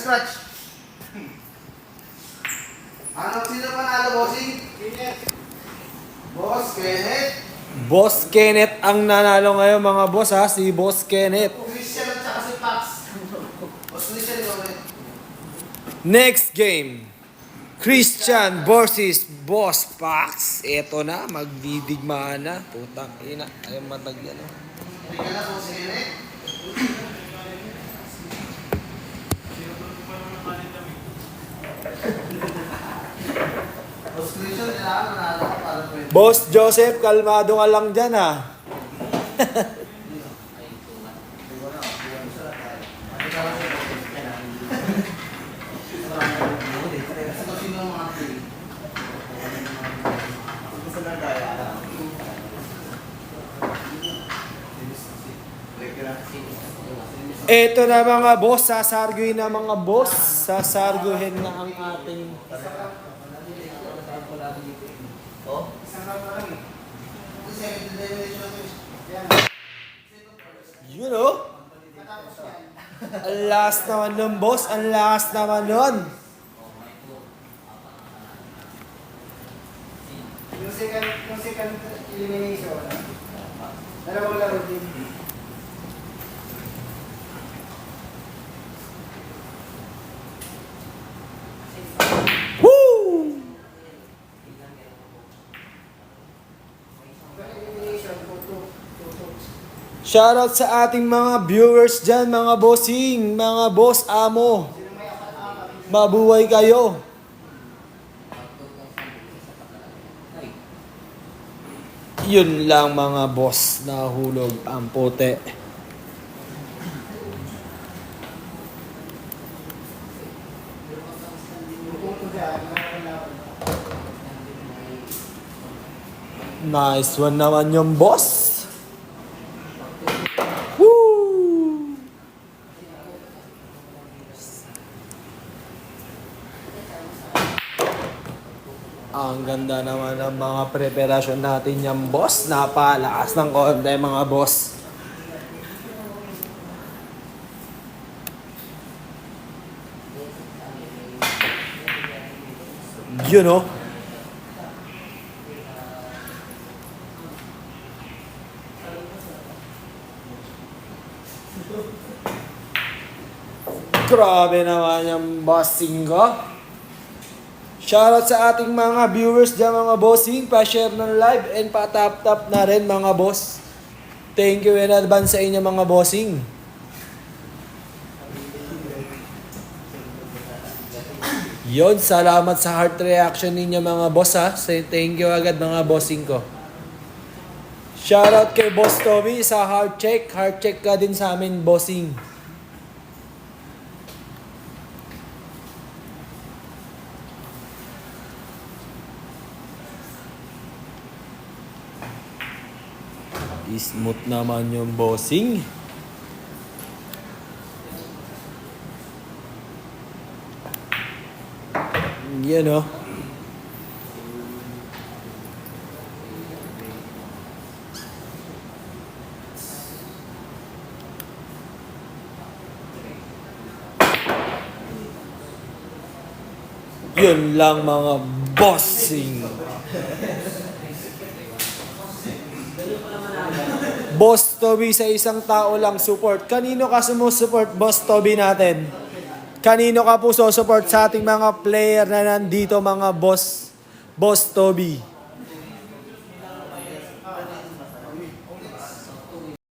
scratch. Ano, sino panalo, bossing? Boss Kenneth. Boss Kenneth ang nanalo ngayon mga boss ha, si Boss Kenneth. Christian at saka si Pax. Boss Christian, ikaw rin. Next game, Christian versus Boss Pax. Eto na, magdidigmaan na. Putang ina, ayaw matagyan. Hindi ka na, boss Kenneth. Boss Christian, kailangan manalo ka para pwede. Boss Joseph, kalmado ka lang dyan ha. Eto na mga boss, sasarguin na mga boss. Sasarguhin na ang ating... You know? Ang last naman nun boss, ang last naman nun. Yung second elimination, dalawang laro din. Woo! Elimination, tutok. Shoutout sa ating mga viewers dyan, mga bossing, mga boss amo. Mabuhay kayo. Yun lang mga boss, nahulog ang puti. Nice one naman yung boss. Woo! Ang ganda naman ng mga preparasyon natin yung boss. Napalakas ng konti mga boss. You know? Grabe naman yung bossing ko. Shoutout sa ating mga viewers dyan mga bossing. Pa-share ng live and pa-tap-tap na rin mga boss. Thank you in advance sa inyo mga bossing. Yon, salamat sa heart reaction ninyo mga boss ha. Thank you agad mga bossing ko. Shoutout kay Boss Toby sa heart check. Heart check ka din sa amin bossing. Smooth naman yung bossing. Yan o. Yun lang mga bossing. Boss Toby sa isang tao lang support. Kanino ka sumusupport, Boss Toby natin? Kanino ka po support sa ating mga player na nandito mga boss? Boss Toby.